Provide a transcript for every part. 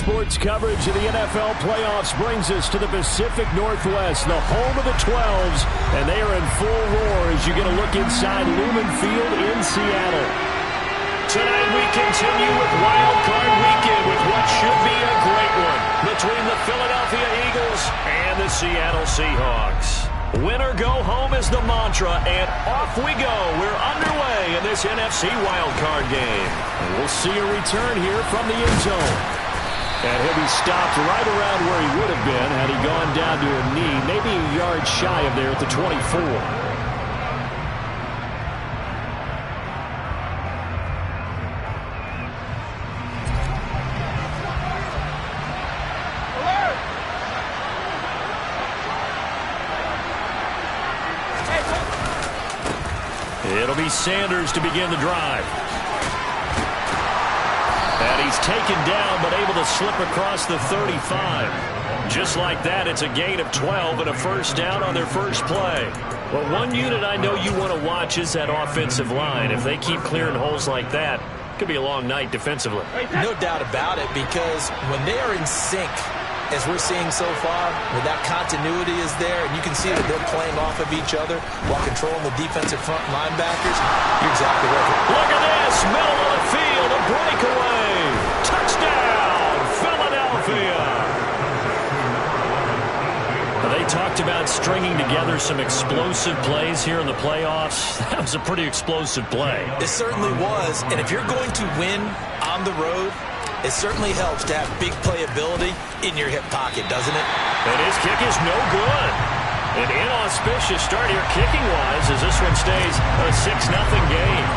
sports coverage of the NFL playoffs brings us to the Pacific Northwest, the home of the 12s, and they are in full roar as you get a look inside Lumen Field in Seattle. Tonight we continue with Wild Card Weekend with what should be a great one between the Philadelphia Eagles and the Seattle Seahawks. Win or go home is the mantra, and off we go. We're underway in this NFC Wild Card game. And we'll see a return here from the end zone. And he'll be stopped right around where he would have been had he gone down to a knee, maybe a yard shy of there at the 24. It'll be Sanders to begin the drive. And he's taken down, but able to slip across the 35. Just like that, it's a gain of 12 and a first down on their first play. Well, one unit I know you want to watch is that offensive line. If they keep clearing holes like that, it could be a long night defensively. No doubt about it, because when they are in sync, as we're seeing so far, where that continuity is there, and you can see that they're playing off of each other while controlling the defensive front linebackers, you're exactly right. Look at this, middle of the field, a breakaway. Touchdown, Philadelphia. They talked about stringing together some explosive plays here in the playoffs. That was a pretty explosive play. It certainly was, and if you're going to win on the road, it certainly helps to have big playability in your hip pocket, doesn't it? And his kick is no good. An inauspicious start here kicking-wise as this one stays a 6-0 game.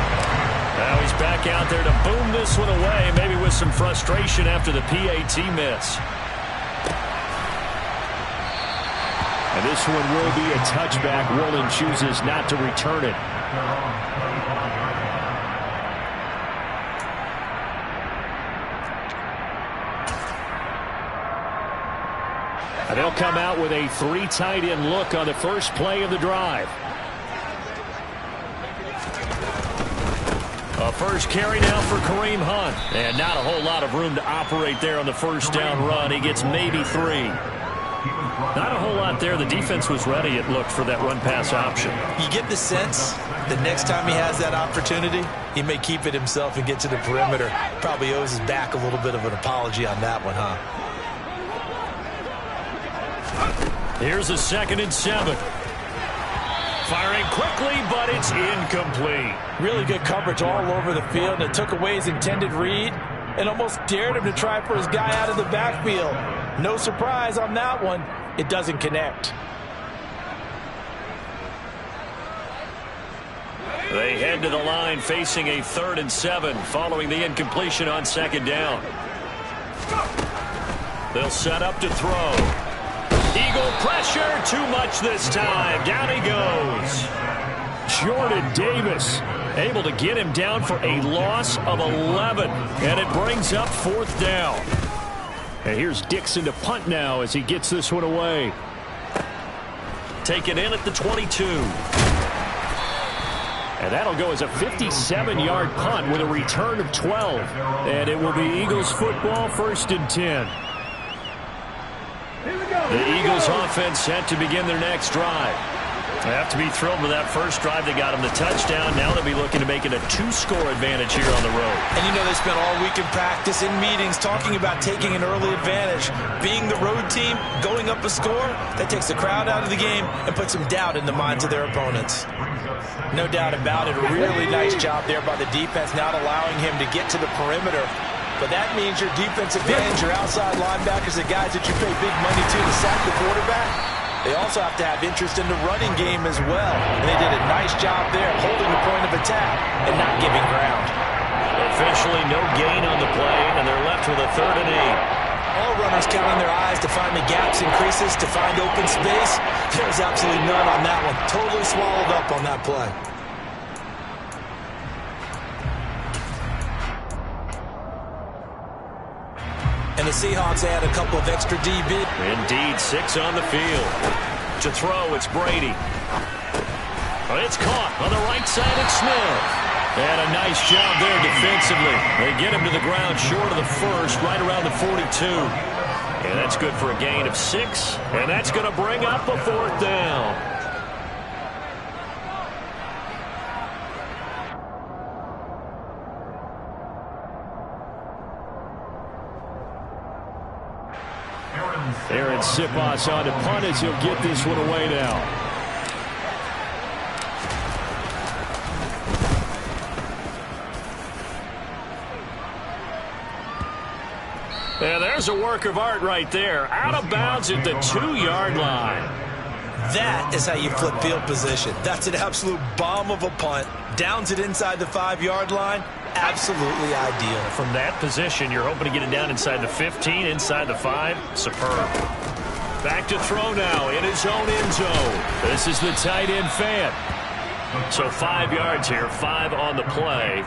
Now he's back out there to boom this one away, maybe with some frustration after the PAT miss. And this one will be a touchback. Woolen chooses not to return it. And they'll come out with a 3 tight end look on the first play of the drive. A first carry now for Kareem Hunt. And not a whole lot of room to operate there on the first down run. He gets maybe 3. Not a whole lot there. The defense was ready, it looked, for that run-pass option. You get the sense that next time he has that opportunity, he may keep it himself and get to the perimeter. Probably owes his back a little bit of an apology on that one, huh? Here's a 2nd and 7. Firing quickly, but it's incomplete. Really good coverage all over the field. And it took away his intended read and almost dared him to try for his guy out of the backfield. No surprise on that one. It doesn't connect. They head to the line facing a 3rd and 7 following the incompletion on 2nd down. They'll set up to throw. Eagle pressure, too much this time. Down he goes. Jordan Davis able to get him down for a loss of 11. And it brings up 4th down. And here's Dixon to punt now as he gets this one away. Taken in at the 22. And that'll go as a 57-yard punt with a return of 12. And it will be Eagles football, 1st and 10. The Eagles offense set to begin their next drive. They have to be thrilled with that first drive. They got them the touchdown. Now they'll be looking to make it a 2-score advantage here on the road. And you know they spent all week in practice, in meetings, talking about taking an early advantage. Being the road team, going up a score, that takes the crowd out of the game and puts some doubt in the minds of their opponents. No doubt about it. A really nice job there by the defense, not allowing him to get to the perimeter. But that means your defensive ends, your outside linebackers, the guys that you pay big money to sack the quarterback, they also have to have interest in the running game as well. And they did a nice job there holding the point of attack and not giving ground. Officially no gain on the play, and they're left with a 3rd and 8. All runners counting their eyes to find the gaps and creases, to find open space. There's absolutely none on that one. Totally swallowed up on that play. And the Seahawks add a couple of extra DB. Indeed, 6 on the field. To throw, it's Brady. It's caught on the right side. It's Smith. And a nice job there defensively. They get him to the ground short of the first, right around the 42. And that's good for a gain of 6. And that's going to bring up a 4th down. Aaron Siposs on to punt as he'll get this one away now. Yeah, there's a work of art right there. Out of bounds at the 2-yard line. That is how you flip field position. That's an absolute bomb of a punt. Downs it inside the 5-yard line. Absolutely ideal. From that position, you're hoping to get it down inside the 15, inside the 5. Superb. Back to throw now in his own end zone. This is the tight end fan. So 5 yards here, 5 on the play,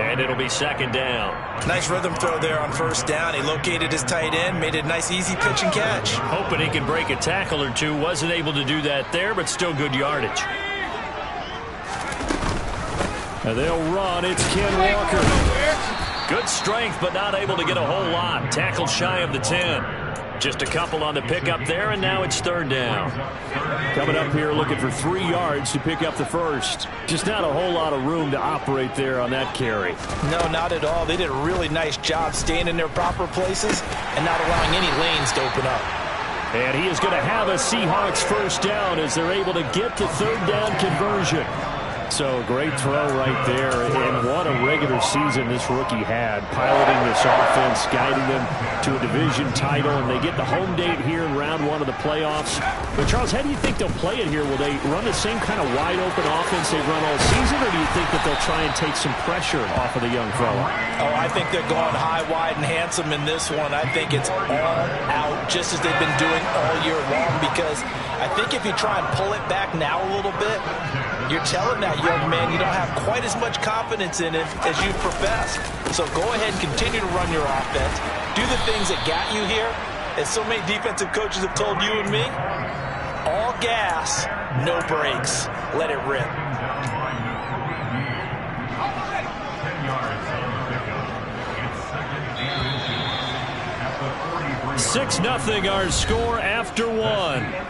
and it'll be 2nd down. Nice rhythm throw there on 1st down. He located his tight end, made it a nice easy pitch and catch. Hoping he can break a tackle or two. Wasn't able to do that there, but still good yardage. And they'll run. It's Ken Walker. Good strength, but not able to get a whole lot. Tackled shy of the 10. Just a couple on the pickup there, and now it's 3rd down. Coming up here looking for 3 yards to pick up the first. Just not a whole lot of room to operate there on that carry. No, not at all. They did a really nice job staying in their proper places and not allowing any lanes to open up. And he is going to have a Seahawks 1st down as they're able to get the 3rd down conversion. So great throw right there, and what a regular season this rookie had, piloting this offense, guiding them to a division title, and they get the home date here in round 1 of the playoffs. But Charles, how do you think they'll play it here? Will they run the same kind of wide open offense they've run all season, or do you think that they'll try and take some pressure off of the young fella? Oh, I think they're going high, wide, and handsome in this one. I think it's all out, just as they've been doing all year long, because I think if you try and pull it back now a little bit, you're telling that young man you don't have quite as much confidence in it as you profess. So go ahead and continue to run your offense. Do the things that got you here. As so many defensive coaches have told you and me, all gas, no brakes. Let it rip. Six 0 our score after 1.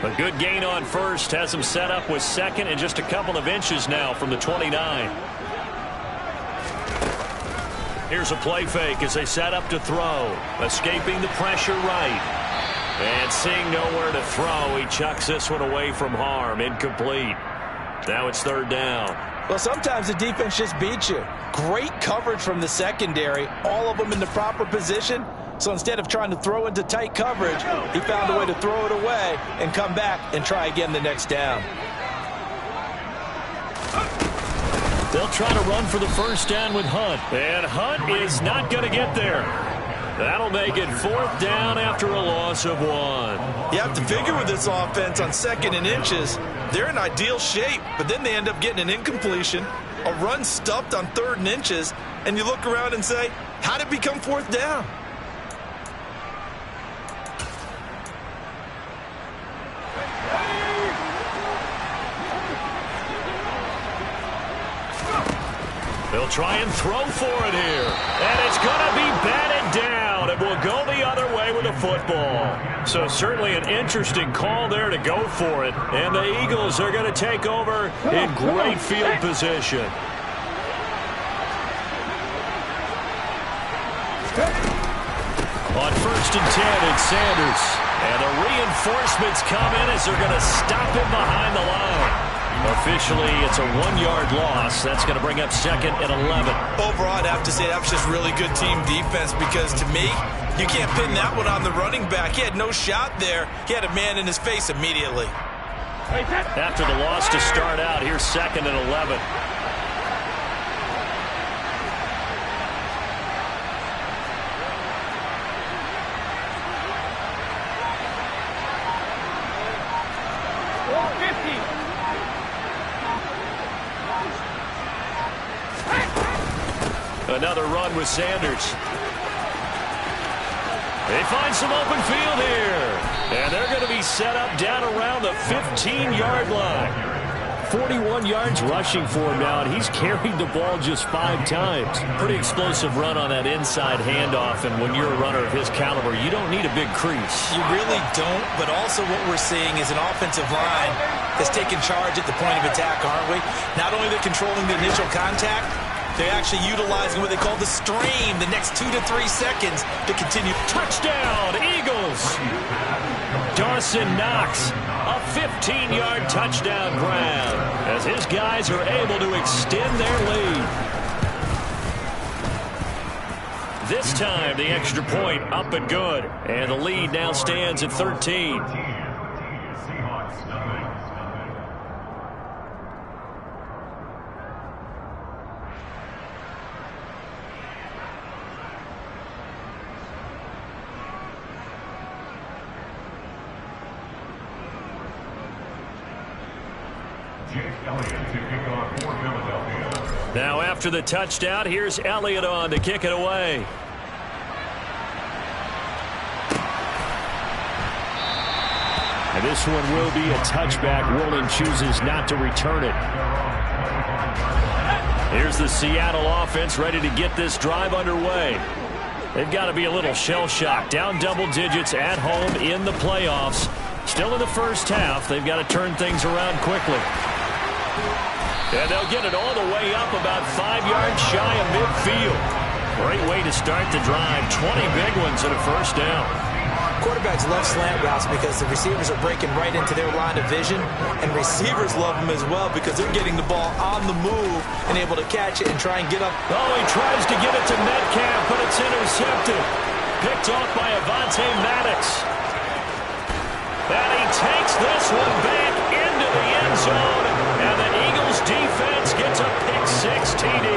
A good gain on 1st, has him set up with 2nd and just a couple of inches now from the 29. Here's a play fake as they set up to throw. Escaping the pressure right. And seeing nowhere to throw, he chucks this one away from harm. Incomplete. Now it's 3rd down. Well, sometimes the defense just beats you. Great coverage from the secondary. All of them in the proper position. So instead of trying to throw into tight coverage, he found a way to throw it away and come back and try again the next down. They'll try to run for the 1st down with Hunt. And Hunt is not going to get there. That'll make it 4th down after a loss of 1. You have to figure with this offense on 2nd and inches, they're in ideal shape, but then they end up getting an incompletion, a run stuffed on 3rd and inches, and you look around and say, how did it become 4th down? They'll try and throw for it here. And it's going to be batted down. It will go the other way with the football. So certainly an interesting call there to go for it. And the Eagles are going to take over in great field position. On 1st and 10, it's Sanders. And the reinforcements come in as they're going to stop him behind the line. Officially, it's a 1-yard loss. That's going to bring up 2nd and 11. Overall, I'd have to say that was just really good team defense because, to me, you can't pin that one on the running back. He had no shot there. He had a man in his face immediately. After the loss to start out, here's 2nd and 11. Another run with Sanders. They find some open field here. And they're going to be set up down around the 15-yard line. 41 yards rushing for him now, and he's carried the ball just 5 times. Pretty explosive run on that inside handoff, and when you're a runner of his caliber, you don't need a big crease. You really don't, but also what we're seeing is an offensive line that's taking charge at the point of attack, aren't we? Not only they're controlling the initial contact, they're actually utilizing what they call the stream, the next 2 to 3 seconds to continue. Touchdown, Eagles! Dawson Knox, a 15-yard touchdown grab as his guys are able to extend their lead. This time, the extra point up and good, and the lead now stands at 13. Now after the touchdown, here's Elliott on to kick it away. And this one will be a touchback. Woolen chooses not to return it. Here's the Seattle offense ready to get this drive underway. They've got to be a little shell-shocked. Down double digits at home in the playoffs. Still in the first half. They've got to turn things around quickly. And they'll get it all the way up about 5 yards shy of midfield. Great way to start the drive. 20 big ones and a first down. Quarterbacks love slant routes because the receivers are breaking right into their line of vision, and receivers love them as well because they're getting the ball on the move and able to catch it and try and get up. Oh, he tries to get it to Metcalf, but it's intercepted. Picked off by Avonte Maddox. And he takes this one back into the end zone, and the Eagles defense gets a pick-6 TD.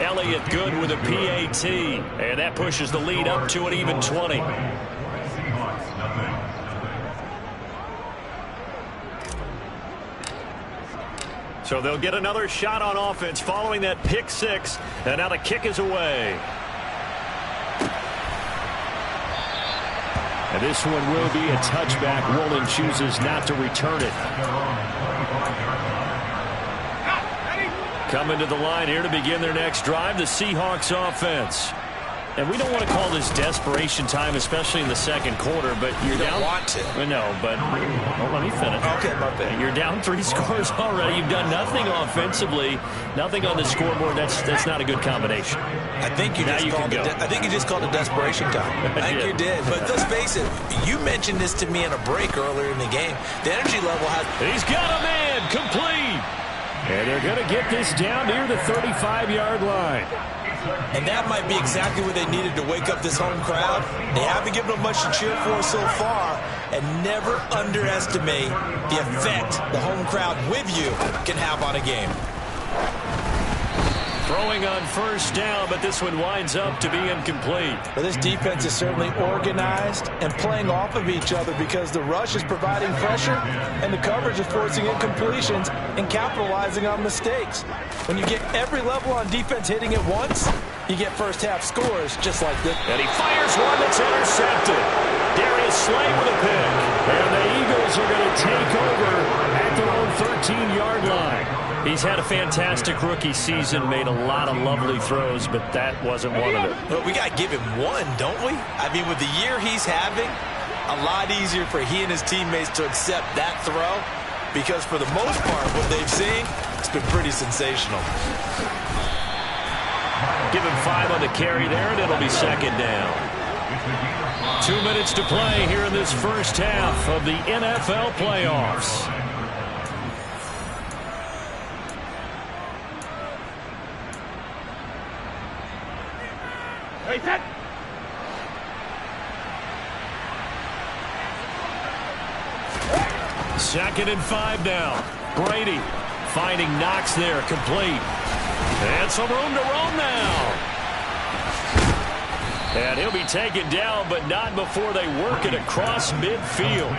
Elliott good with a PAT, and that pushes the lead up to an even 20. So they'll get another shot on offense following that pick-6, and now the kick is away. And this one will be a touchback. Woolen chooses not to return it. Coming to the line here to begin their next drive, the Seahawks offense. And we don't want to call this desperation time, especially in the second quarter, but you're down. You don't want to. No, but let me finish. Okay, my bad. You're down 3 scores already. You've done nothing offensively, nothing on the scoreboard. That's not a good combination. I think you just called it desperation time. I think you did. But let's face it, you mentioned this to me in a break earlier in the game. The energy level has. He's got a man complete. And they're going to get this down near the 35-yard line. And that might be exactly what they needed to wake up this home crowd. They haven't given them much to cheer for so far. And never underestimate the effect the home crowd with you can have on a game. Throwing on first down, but this one winds up to be incomplete. Well, this defense is certainly organized and playing off of each other because the rush is providing pressure and the coverage is forcing incompletions and capitalizing on mistakes. When you get every level on defense hitting at once, you get first half scores just like this. And he fires one that's intercepted. Darius Slay with a pick. And the Eagles are going to take over at their own 13-yard line. He's had a fantastic rookie season, made a lot of lovely throws, but that wasn't one of them. Well, we got to give him one, don't we? I mean, with the year he's having, a lot easier for he and his teammates to accept that throw because for the most part, what they've seen, it's been pretty sensational. Give him 5 on the carry there, and it'll be second down. 2 minutes to play here in this first half of the NFL playoffs. Second and 5 now. Brady finding Knox there, complete. And some room to roam now. And he'll be taken down, but not before they work it across midfield.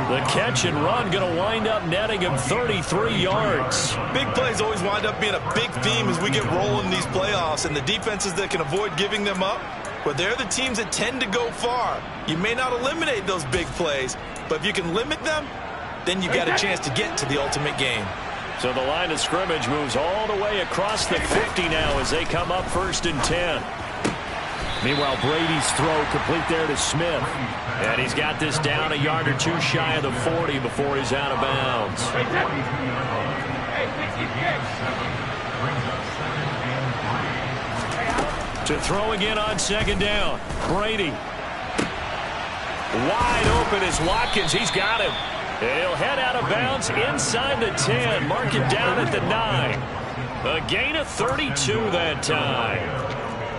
The catch and run going to wind up netting him 33 yards. Big plays always wind up being a big theme as we get rolling in these playoffs, and the defenses that can avoid giving them up, but they're the teams that tend to go far. You may not eliminate those big plays, but if you can limit them, then you've got a chance to get to the ultimate game. So the line of scrimmage moves all the way across the 50 now as they come up 1st and 10. Meanwhile, Brady's throw complete there to Smith. And he's got this down a yard or two shy of the 40 before he's out of bounds. To throw again on 2nd down. Brady. Wide open is Watkins. He's got him. And he'll head out of bounds inside the 10. Mark it down at the 9. A gain of 32 that time.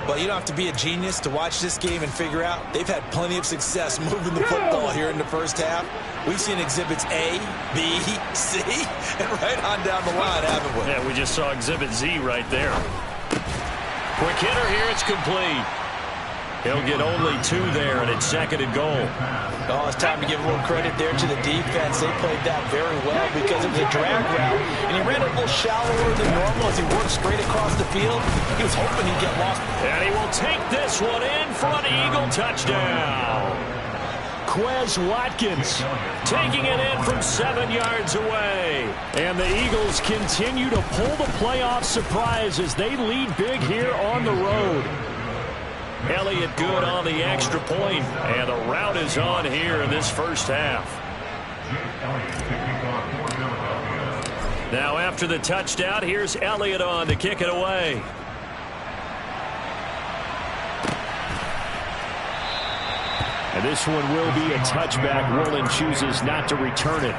Well, you don't have to be a genius to watch this game and figure out they've had plenty of success moving the football here in the first half. We've seen exhibits A, B, C, and right on down the line, haven't we? Yeah, we just saw exhibit Z right there. Quick hitter here, it's complete. He'll get only 2 there, and it's 2nd and goal. Oh, it's time to give a little credit there to the defense. They played that very well because it was a drag route, and he ran it a little shallower than normal as he worked straight across the field. He was hoping he'd get lost. And he will take this one in for an Eagle touchdown. Quez Watkins taking it in from 7 yards away. And the Eagles continue to pull the playoff surprise as they lead big here on the road. Elliott good on the extra point, and the route is on here in this first half. Now after the touchdown, here's Elliott on to kick it away. And this one will be a touchback. Woolen chooses not to return it.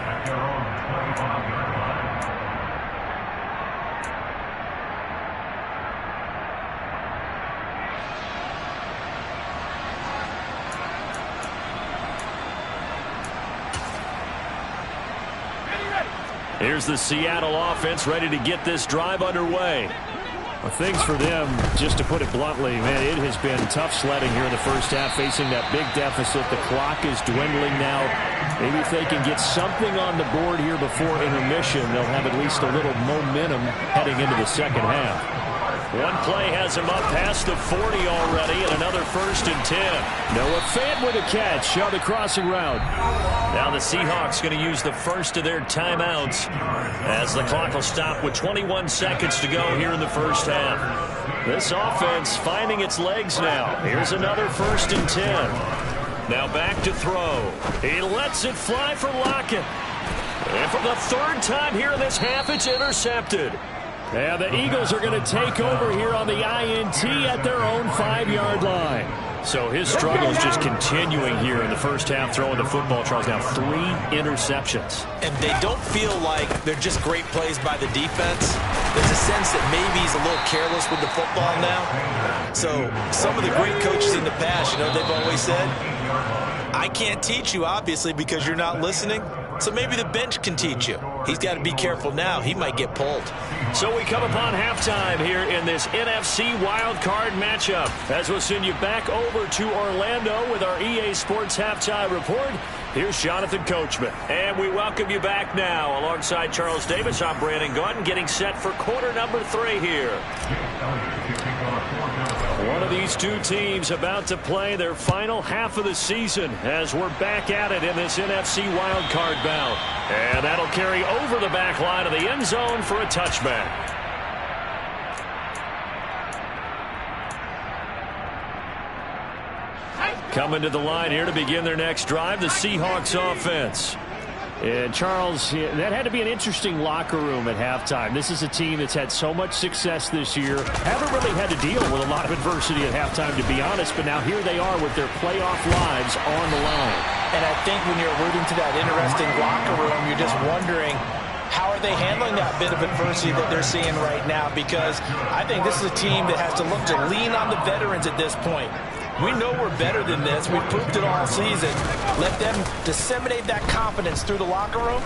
Here's the Seattle offense ready to get this drive underway. Well, things for them, just to put it bluntly, man, it has been tough sledding here in the first half, facing that big deficit. The clock is dwindling now. Maybe if they can get something on the board here before intermission, they'll have at least a little momentum heading into the second half. One play has him up past the 40 already, and another 1st and 10. Noah Fant with a catch on the crossing route. Now the Seahawks going to use the first of their timeouts as the clock will stop with 21 seconds to go here in the first half. This offense finding its legs now. Here's another 1st and 10. Now back to throw. He lets it fly for Lockett. And for the 3rd time here in this half, it's intercepted. And the Eagles are going to take over here on the INT at their own 5-yard line. So his struggle is just continuing here in the first half, throwing the football. Charles, now 3 interceptions. And they don't feel like they're just great plays by the defense. There's a sense that maybe he's a little careless with the football now. So some of the great coaches in the past, you know, they've always said, I can't teach you, obviously, because you're not listening. So maybe the bench can teach you. He's got to be careful now. He might get pulled. So we come upon halftime here in this NFC wildcard matchup as we'll send you back over to Orlando with our EA Sports Halftime Report. Here's Jonathan Coachman. And we welcome you back now alongside Charles Davis. I'm Brandon Gaudin getting set for quarter number 3 here. One of these two teams about to play their final half of the season as we're back at it in this NFC wildcard bout. And that'll carry over the back line of the end zone for a touchback. Coming to the line here to begin their next drive, the Seahawks offense. And Charles, that had to be an interesting locker room at halftime. This is a team that's had so much success this year. Haven't really had to deal with a lot of adversity at halftime, to be honest. But now here they are with their playoff lives on the line. And I think when you're alluding to that interesting locker room, you're just wondering, how are they handling that bit of adversity that they're seeing right now? Because I think this is a team that has to look to lean on the veterans at this point. We know we're better than this. We've proved it all season. Let them disseminate that confidence through the locker room.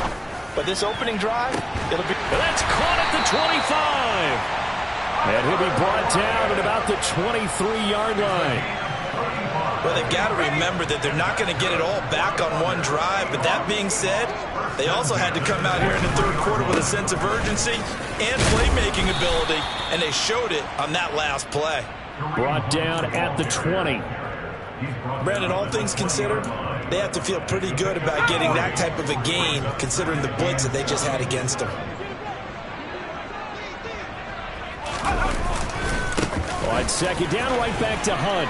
But this opening drive, it'll be... That's caught at the 25. And he'll be brought down at about the 23-yard line. Well, they've got to remember that they're not going to get it all back on one drive. But that being said, they also had to come out here in the third quarter with a sense of urgency and playmaking ability, and they showed it on that last play. Brought down at the 20. Brandon, all things considered, they have to feel pretty good about getting that type of a gain, considering the blitz that they just had against them. On second down, right back to Hunt.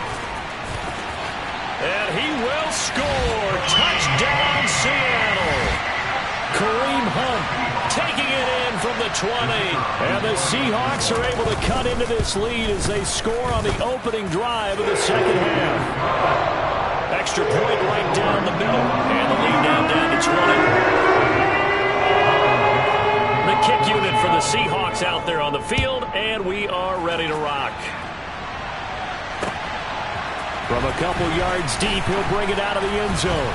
And he will score. Touchdown, Seattle. Kareem Hunt taking it in from the 20. And the Seahawks are able to cut into this lead as they score on the opening drive of the second half. Extra point right down the middle. And the lead now down to 20. The kick unit for the Seahawks out there on the field, and we are ready to rock. From a couple yards deep, he'll bring it out of the end zone.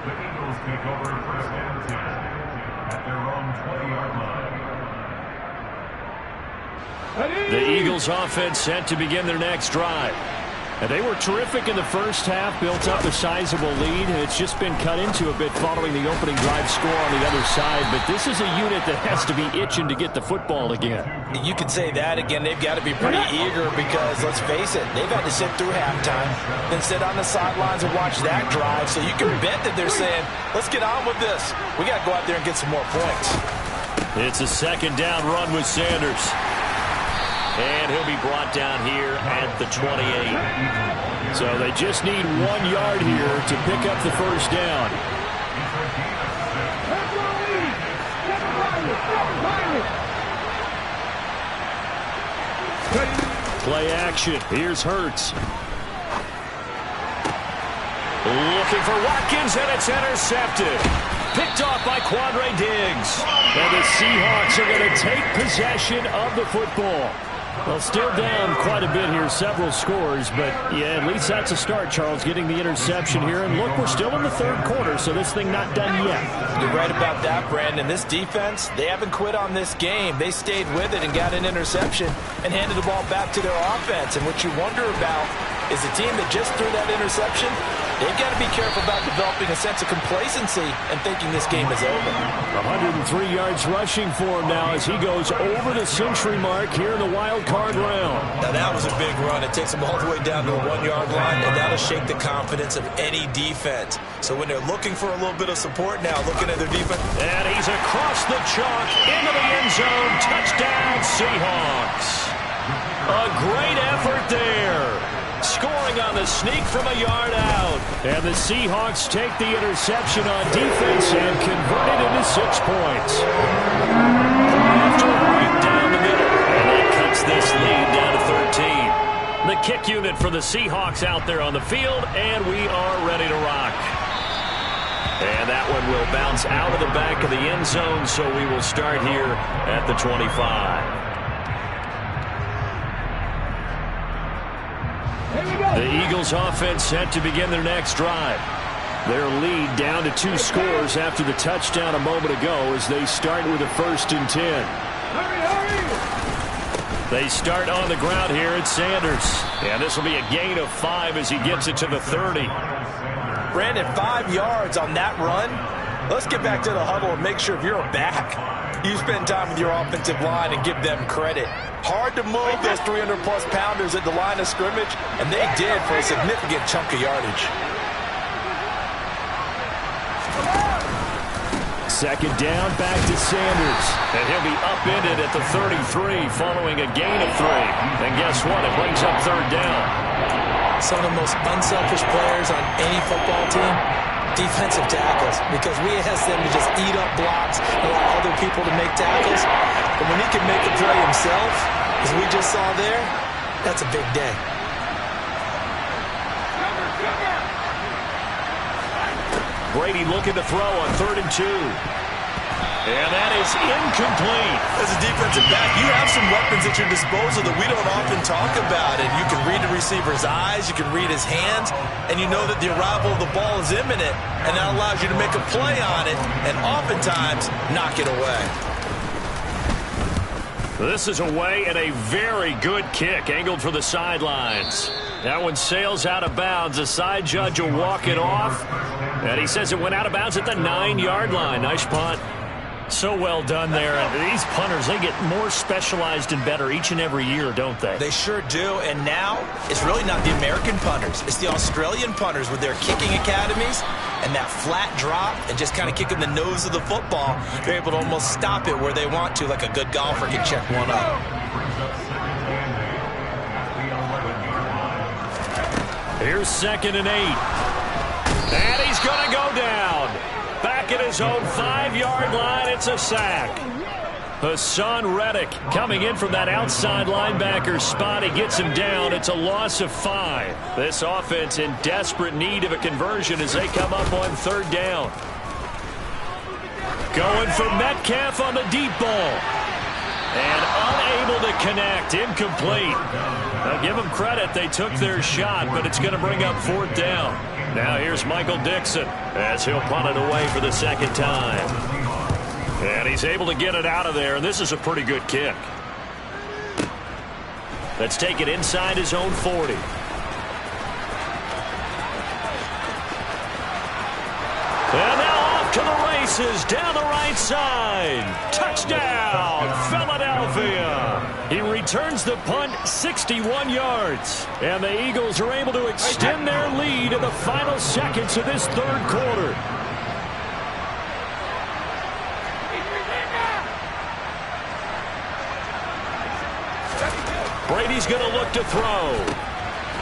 The Eagles take over first and 10 at their own 20-yard line. The Eagles offense set to begin their next drive. And they were terrific in the first half, built up a sizable lead, and it's just been cut into a bit following the opening drive score on the other side. But this is a unit that has to be itching to get the football again. You could say that again. They've got to be pretty eager because, let's face it, they've had to sit through halftime, then sit on the sidelines and watch that drive. So you can bet that they're saying, let's get on with this. We got to go out there and get some more points. It's a second down run with Sanders. And he'll be brought down here at the 28. So they just need 1 yard here to pick up the first down. Play action. Here's Hurts. Looking for Watkins, and it's intercepted. Picked off by Quandre Diggs. And the Seahawks are going to take possession of the football. Well, still down quite a bit here, several scores, but yeah, at least that's a start, Charles, getting the interception here. And look, we're still in the third quarter, so this thing not done yet. You're right about that, Brandon. This defense, they haven't quit on this game. They stayed with it and got an interception and handed the ball back to their offense. And what you wonder about is the team that just threw that interception, they've got to be careful about developing a sense of complacency and thinking this game is over. 103 yards rushing for him now as he goes over the century mark here in the wild card round. Now that was a big run. It takes them all the way down to the 1 yard line, and that'll shake the confidence of any defense. So when they're looking for a little bit of support now, looking at their defense. And he's across the chalk into the end zone. Touchdown, Seahawks. A great effort there. Scoring on the sneak from a yard out. And the Seahawks take the interception on defense and convert it into 6 points. After right down the middle. And that cuts this lead down to 13. The kick unit for the Seahawks out there on the field, and we are ready to rock. And that one will bounce out of the back of the end zone, so we will start here at the 25. The Eagles offense set to begin their next drive. Their lead down to 2 scores after the touchdown a moment ago as they start with a 1st and 10. They start on the ground here at Sanders. And this will be a gain of 5 as he gets it to the 30. Brandon, 5 yards on that run. Let's get back to the huddle and make sure if you're a back, you spend time with your offensive line and give them credit. Hard to move those 300-plus pounders at the line of scrimmage, and they did for a significant chunk of yardage. Second down, back to Sanders. And he'll be upended at the 33 following a gain of 3. And guess what? It brings up 3rd down. Some of the most unselfish players on any football team, defensive tackles, because we ask them to just eat up blocks and allow other people to make tackles. But when he can make a play himself, as we just saw there, that's a big day. Brady looking to throw on 3rd and 2. And that is incomplete. As a defensive back, you have some weapons at your disposal that we don't often talk about. And you can read the receiver's eyes, you can read his hands, and you know that the arrival of the ball is imminent. And that allows you to make a play on it and oftentimes knock it away. This is away and a very good kick angled for the sidelines. That one sails out of bounds. The side judge will walk it off. And he says it went out of bounds at the 9-yard line. Nice punt. So well done there. And these punters, they get more specialized and better each and every year, don't they? They sure do. And now it's really not the American punters. It's the Australian punters with their kicking academies and that flat drop and just kind of kicking the nose of the football. They're able to almost stop it where they want to, like a good golfer can check one up. Here's 2nd and 8. And he's going to go down. Back at his own 5-yard line, it's a sack. Hassan Reddick coming in from that outside linebacker spot. He gets him down. It's a loss of 5. This offense in desperate need of a conversion as they come up on 3rd down. Going for Metcalf on the deep ball. And unable to connect. Incomplete. Now give them credit. They took their shot, but it's going to bring up 4th down. Now here's Michael Dixon as he'll punt it away for the 2nd time. And he's able to get it out of there, and this is a pretty good kick. Let's take it inside his own 40. And now off to the races down the right side. Touchdown, Philadelphia. He returns the punt 61 yards. And the Eagles are able to extend their lead in the final seconds of this 3rd quarter. Brady's going to look to throw.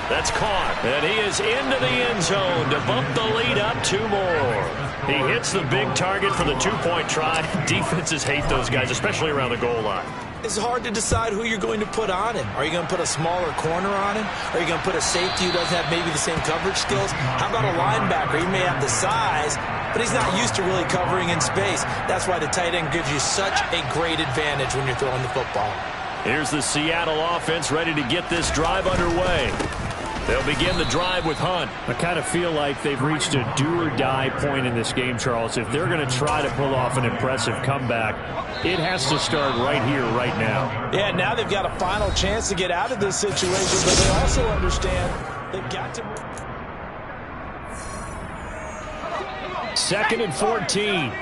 That's caught. And he is into the end zone to bump the lead up 2 more. He hits the big target for the 2-point try. Defenses hate those guys, especially around the goal line. It's hard to decide who you're going to put on him. Are you going to put a smaller corner on him? Are you going to put a safety who doesn't have maybe the same coverage skills? How about a linebacker? He may have the size, but he's not used to really covering in space. That's why the tight end gives you such a great advantage when you're throwing the football. Here's the Seattle offense ready to get this drive underway. They'll begin the drive with Hunt. I kind of feel like they've reached a do-or-die point in this game, Charles. If they're going to try to pull off an impressive comeback, it has to start right here, right now. Yeah, now they've got a final chance to get out of this situation, but they also understand they've got to... 2nd and 14.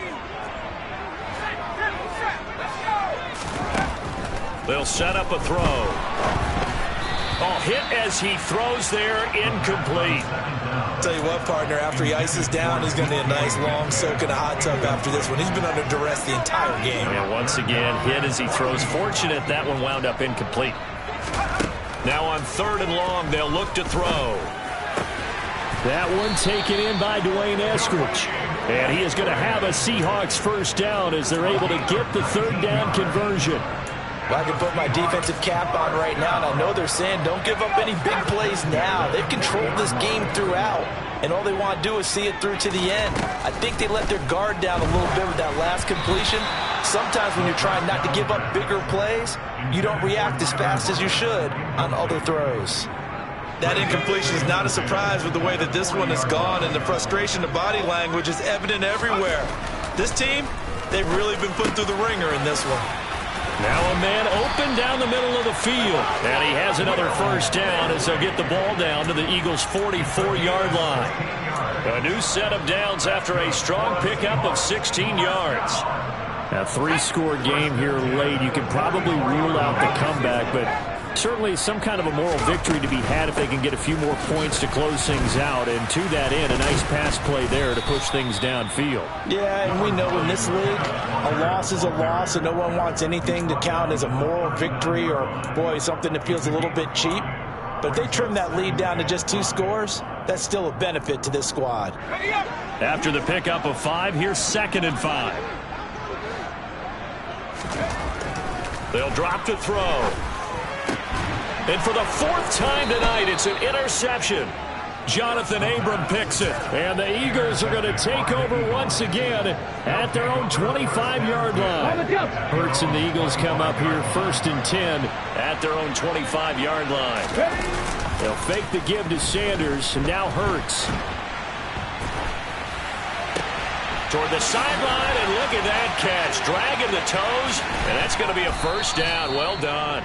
They'll set up a throw. Oh, hit as he throws there, incomplete. Tell you what, partner, after he ices down, he's going to need a nice long soak in a hot tub after this one. He's been under duress the entire game. And once again, hit as he throws. Fortunate that one wound up incomplete. Now on 3rd and long, they'll look to throw. That one taken in by Dwayne Eskridge. And he is going to have a Seahawks 1st down as they're able to get the 3rd down conversion. Well, I can put my defensive cap on right now, and I know they're saying don't give up any big plays now. They've controlled this game throughout, and all they want to do is see it through to the end. I think they let their guard down a little bit with that last completion. Sometimes when you're trying not to give up bigger plays, you don't react as fast as you should on other throws. That incompletion is not a surprise with the way that this one has gone, and the frustration, the body language is evident everywhere. This team, they've really been put through the ringer in this one. Now a man open down the middle of the field. And he has another 1st down as they'll get the ball down to the Eagles' 44-yard line. A new set of downs after a strong pickup of 16 yards. A 3-score game here late. You can probably rule out the comeback, but certainly some kind of a moral victory to be had if they can get a few more points to close things out. And to that end, a nice pass play there to push things downfield. Yeah, and we know in this league, a loss is a loss, and no one wants anything to count as a moral victory or, boy, something that feels a little bit cheap. But if they trim that lead down to just 2 scores, that's still a benefit to this squad. After the pickup of 5, here's 2nd and 5. They'll drop to throw. And for the 4th time tonight, it's an interception. Jonathan Abram picks it. And the Eagles are going to take over once again at their own 25-yard line. Hurts and the Eagles come up here 1st and 10 at their own 25-yard line. They'll fake the give to Sanders, and now Hurts. Toward the sideline, and look at that catch. Dragging the toes, and that's going to be a first down. Well done.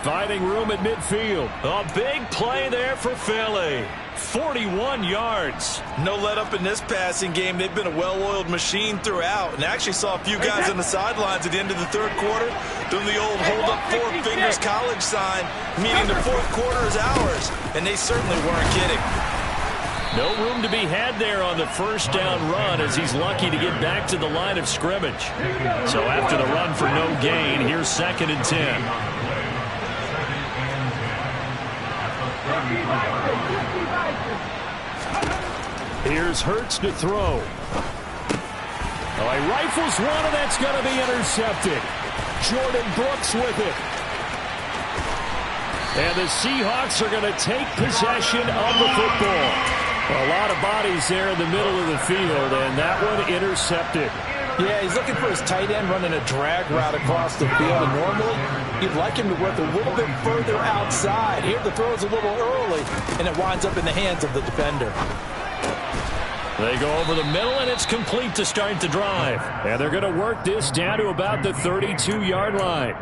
Finding room at midfield. A big play there for Philly. 41 yards. No let up in this passing game. They've been a well-oiled machine throughout, and actually saw a few guys on the sidelines at the end of the third quarter doing the old hold up four fingers college sign, meaning the fourth quarter is ours, and they certainly weren't kidding. No room to be had there on the first down run, as he's lucky to get back to the line of scrimmage. So after the run for no gain, here's 2nd and 10. Here's Hurts to throw. Oh, he rifles one, and that's going to be intercepted. Jordan Brooks with it. And the Seahawks are going to take possession of the football. A lot of bodies there in the middle of the field, and that one intercepted. Yeah, he's looking for his tight end running a drag route across the field. And normally, you'd like him to work a little bit further outside. Here, the throw is a little early, and it winds up in the hands of the defender. They go over the middle, and it's complete to start the drive. And they're going to work this down to about the 32-yard line.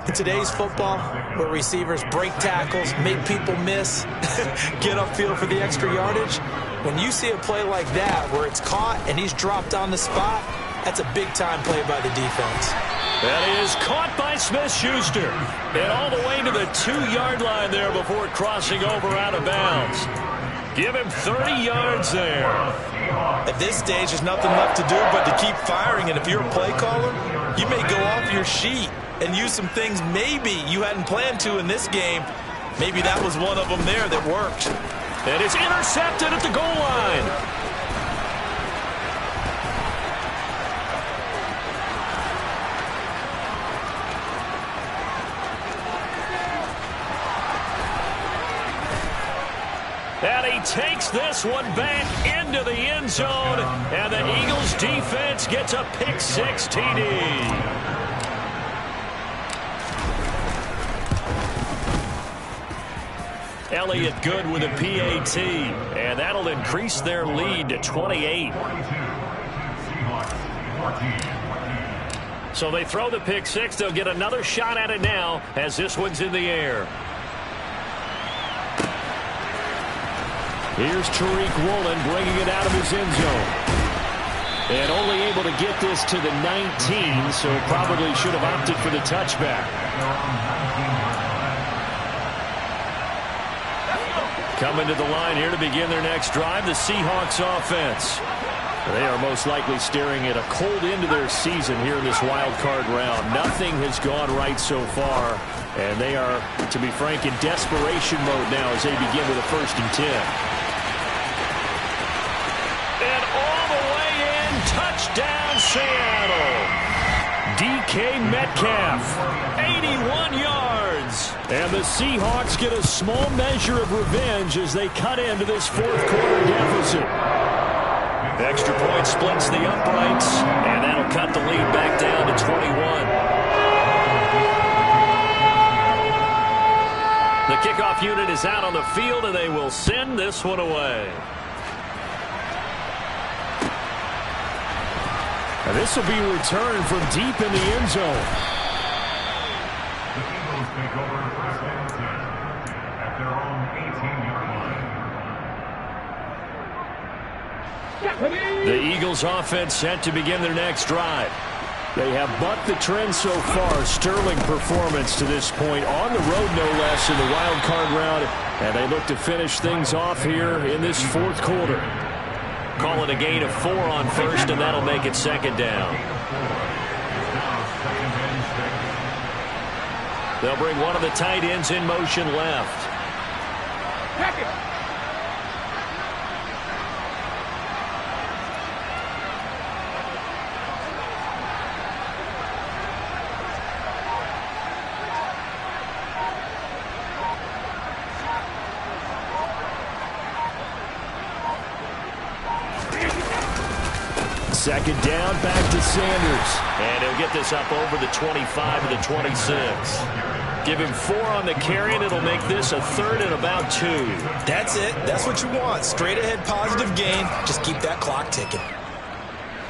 In today's football, where receivers break tackles, make people miss, get upfield for the extra yardage, when you see a play like that where it's caught and he's dropped on the spot, that's a big-time play by the defense. That is caught by Smith-Schuster. And all the way to the 2-yard line there before crossing over out of bounds. Give him 30 yards there. At this stage, there's nothing left to do but to keep firing. And if you're a play caller, you may go off your sheet and use some things maybe you hadn't planned to in this game. Maybe that was one of them there that worked. And it's intercepted at the goal line. And he takes this one back into the end zone. And the Eagles defense gets a pick-6 TD. Elliott good with a PAT, and that'll increase their lead to 28. So they throw the pick-6. They'll get another shot at it now as this one's in the air. Here's Tariq Woolen bringing it out of his end zone. And only able to get this to the 19, so probably should have opted for the touchback. Coming to the line here to begin their next drive, the Seahawks offense. They are most likely staring at a cold end to their season here in this wild card round. Nothing has gone right so far, and they are, to be frank, in desperation mode now as they begin with a 1st and 10. And all the way in, touchdown Seattle. DK Metcalf, 81 yards. And the Seahawks get a small measure of revenge as they cut into this 4th quarter deficit. Extra point splits the uprights, and that'll cut the lead back down to 21. The kickoff unit is out on the field, and they will send this one away. And this will be returned from deep in the end zone. The Eagles take over 1st and 10 at their own 18-yard line. The Eagles offense set to begin their next drive. They have bucked the trend so far. Sterling performance to this point on the road, no less, in the wild card round. And they look to finish things off here in this 4th quarter. Call it a gain of 4 on 1st, and that'll make it 2nd down. They'll bring one of the tight ends in motion left. Second down, back to Sanders. And he'll get this up over the 25 to the 26. Give him 4 on the carry, and it'll make this a 3rd and about 2. That's it. That's what you want. Straight ahead positive gain. Just keep that clock ticking.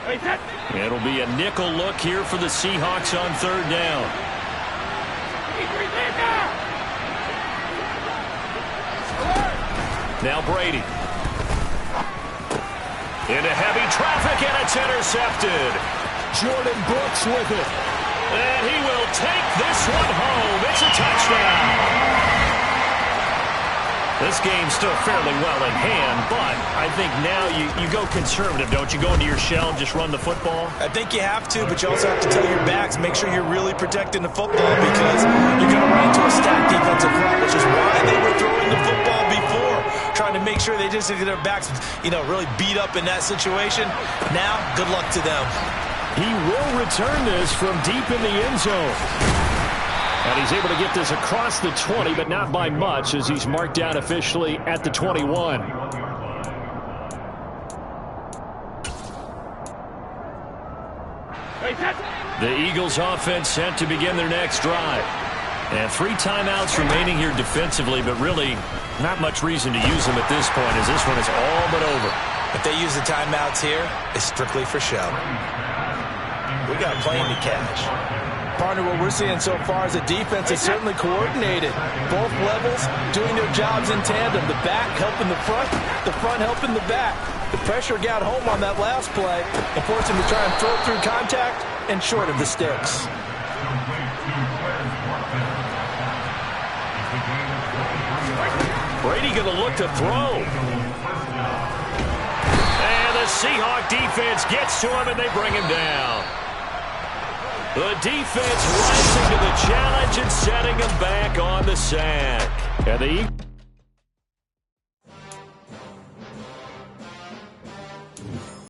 It'll be a nickel look here for the Seahawks on third down. Now Brady. Into heavy traffic, and it's intercepted. Jordan Brooks with it. And he will take this one home. It's a touchdown. This game's still fairly well in hand, but I think now you go conservative, don't you? Go into your shell and just run the football? I think you have to, but you also have to tell your backs, make sure you're really protecting the football because you're going to run into a stacked defensive front, which is why they were throwing the football before, trying to make sure they just get their backs, really beat up in that situation. Now, good luck to them. He will return this from deep in the end zone. And he's able to get this across the 20, but not by much as he's marked down officially at the 21. The Eagles offense set to begin their next drive. And 3 timeouts remaining here defensively, but really not much reason to use them at this point as this one is all but over. If they use the timeouts here, it's strictly for show. We got plenty to catch. Partner, what we're seeing so far is the defense is certainly coordinated. Both levels doing their jobs in tandem. The back helping the front helping the back. The pressure got home on that last play and forced him to try and throw through contact and short of the sticks. Brady going to look to throw. And the Seahawk defense gets to him and they bring him down. The defense rising to the challenge and setting him back on the sack. And the